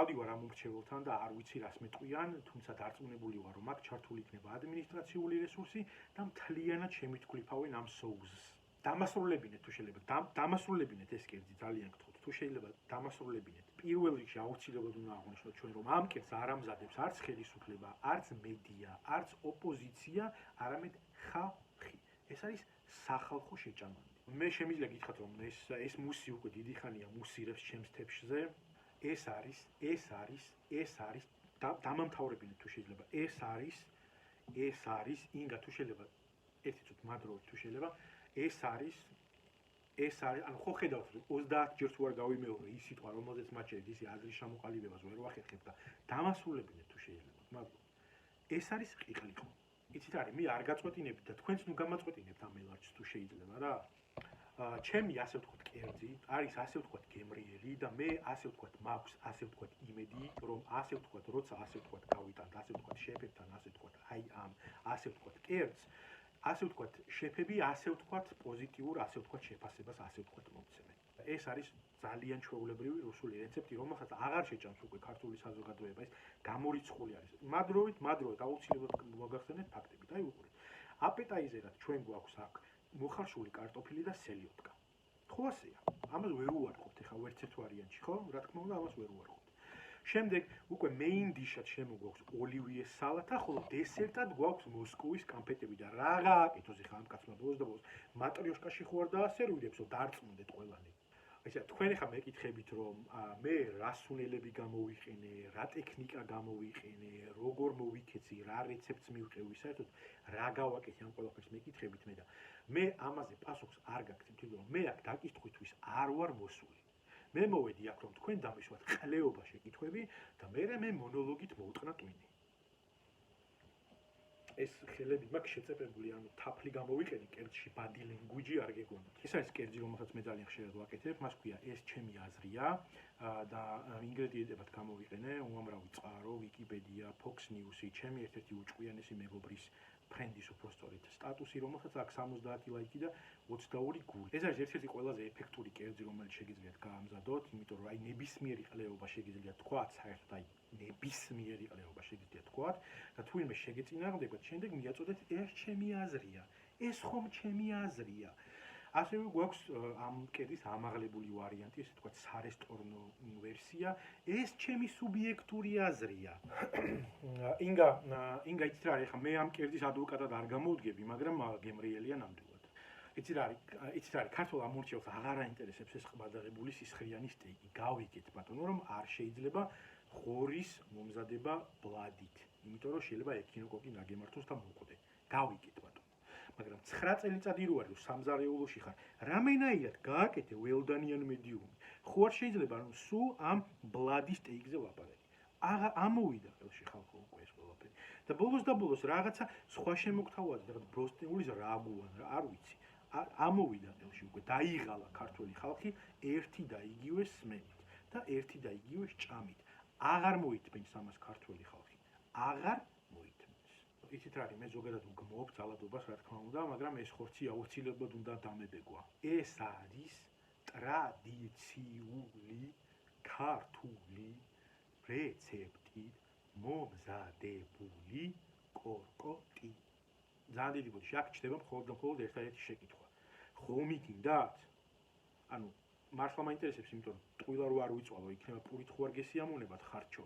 ბრალდი ვარ ამ უმრჩეველთან და არ ვიცი რას მეტყვიან, თუმცა დარწმუნებული ვარ, რომ აქ ჩართული იქნება ადმინისტრაციული რესურსი და მთლიანად შემითქვლიფავენ ამ SOUS-ს. დამასრულებინეთ თუ შეიძლება, დამასრულებინეთ ეს კერძი ძალიან გთხოვთ. თუ შეიძლება დამასრულებინეთ. პირველ რიგში აუცილებლად უნდა აღვნიშნოთ ჩვენ, რომ ამ კერძს არ ამზადებს არც ხელისუფლება, არც მედია, არც ოპოზიცია, არამედ ხალხი. ეს არის სახალხო შეჭამანი. მე შემიძლია გითხრათ, რომ ეს მუსი უკვე დიდი ხანია მუსირებს ჩემს თეფშზე. ეს არის დამამთავრებინეთ თუ შეიძლება. ეს არის ინგა თუ შეიძლება ერთი წუთი მადლობთ თუ შეიძლება. ეს არის ანუ ხო ხედავთ რომ 30 ჯერს ვარ გავიმეორე ის სიტყვა რომელზეც მათ შეიძლება ისი აზრის ჩამოყალიბებას ვერ ვახერხებ და დამასრულებინეთ თუ შეიძლება. მადლობთ. ეს არის ყიყლიყო. იცით არის მე არ გაწყვეტინებით და თქვენც ნუ გამაწყვეტინებთ ამ ელარჯს თუ შეიძლება რა. ჩემი ასე ვთქვათ კერძი არის ასე ვთქვათ გემრიელი და მე ასე ვთქვათ მაქვს ასე ვთქვათ იმედი რომ ასე ვთქვათ როცა ასე ვთქვათ გავიტანთ ასე ვთქვათ შეფებთან ასე ვთქვათ აი ამ ასე ვთქვათ კერძს ასე ვთქვათ შეფები ასე ვთქვათ პოზიტიურ ასე ვთქვათ შეფასებას ასე ვთქვათ მომცემენ. ეს არის ძალიან ჩვეულებრივი რუსული რეცეპტი რომელსაც აღარ შეჭამს უკვე ქართული საზოგადოება ეს გამორიცხული არის. მადლობთ აუცილებლად მოგახსენეთ ფაქტებით. აი უყურეთ. აპეტაიზერად ჩვენ გვაქვს აქ მოხარშული კარტოფილი და სელიოტკა. ხო ასეა. ამას ვერ უარყოფთ ახლა ვერც ერთ ვარიანტში, ხო? რა თქმა უნდა, ამას ვერ უარყოფთ. შემდეგ უკვე 메ინ დიშად შემოგვაქვს ოლივიეს სალათა, ხოლო დესერტად გვაქვს მოსკოვის კამფეტები და რაღა აკეთოს ახლა ამ კაცმა ბოლოს და ბოლოს. მატრიოშკაში ხო არ დაასერვირებს, რომ დარწმუნდეთ ყველანი. ესე თქვენ ახლა მეკითხებით, რომ მე რა სუნელები გამოვიყენე, რა ტექნიკა გამოვიყენე, როგორ მოვიქეცი, რა რეცეპტს მივყევი, საერთოდ რა გავაკეთე ამ ყველაფერს მეკითხებით მე და მე ამაზე პასუხს არ გაგცემთ, იმიტომ რომ მე აქ დაკითხვისთვის არ ვარ მოსული. მე მოვედი აქ რომ თქვენ დამისვათ ყლეობა შეკითხვები და მე მონოლოგით მოვუტყნა ტვინი. ეს ხელები მაქვს შეწეპებული, ანუ თაფლი გამოვიყენი კერძში body language არ გეგონოთ. ეს არის კერძი, რომელსაც მე ძალიან ხშირად ვაკეთებ, მას ქვია ეს ჩემი აზრია და ინგრედიენტებად გამოვიყენე უამრავი წყარო, Wikipedia, Fox News-ი, ჩემი ერთ-ერთი უჭკვიანესი მეგობრის ფრენდის უბრალოდ სტატუსი, რომელსაც აქვს 70 ლაიქი და 22 გული. ეს არის ერთ-ერთი ყველაზე ეფექტური კერძი, რომელიც შეგიძლიათ გაამზადოთ, იმიტომ რომ აი ნებისმიერი ყლეობა შეგიძლიათ თქვათ, საერთოდ აი ნებისმიერი ყლეობა შეგიძლიათ თქვათ და თუ ვინმე შეგეწინააღმდეგოთ, შემდეგ მიაწოდეთ ეს ჩემი აზრია. ეს ხომ ჩემი აზრია. ასევე გვაქვს ამ კერძის ამაღლებული ვარიანტი, ესე ვთქვათ, სარესტორნო ვერსია. ეს ჩემი სუბიექტური აზრია. ინგა იცით რა არის, ხა მე ამ კერძის ადვოკატად არ გამოვდგები, მაგრამ გემრიელია ნამდვილად. იცით რა არის, ქართულ ამორჩეულს აღარ აინტერესებს ეს ყბადაღებული სისხლიანი სტეიკი. გავიგეთ ბატონო, რომ არ შეიძლება ღორის მომზადება ბლადით, იმიტომ რომ შეიძლება ექინოკოკი ნაგემართოს და მოკვდე. გავიგეთ ბატონო. მაგრამ 9 წელიწადი რო არის სამზარეულოში ხარ, რამენაირად გააკეთე ველდანიან მედიუმი. ხო არ შეიძლება რომ სულ ამ ბლადის სტეიკზე ვაპარაკი. ამოვიდა ხელში ხალხო უკვე ეს ყველაფერი. და ბოლოს რაღაცა სხვა შემოგთავაზეთ, რაღაც ბროსტეულის რაგუან, არ ვიცი. ამოვიდა ხელში უკვე დაიღალა ქართველი ხალხი ერთი და იგივე სმენით და ერთი და იგივე ჭამით. აღარ მოითმენს ამას ქართველი ხალხი. აღარ იცით რა არის, მე ზოგადად ვგმობ ძალადობას, რა თქმა უნდა, მაგრამ ეს ხორცი აუცილებლად უნდა დამებეგვა. ეს არის ტრადიციული ქართული რეცეპტით მომზადებული კორკოტი. ძალიან დიდი ბოდიში, აქ ჩდება მხოლოდ ერთადერთი შეკითხვა. ხომი გინდათ? ანუ მართლა მაინტერესებს, იმიტომ რომ ტყუილა რო არ ვიწვალო, იქნება პურით ხო არ გესიამოვნებათ ხარჩო.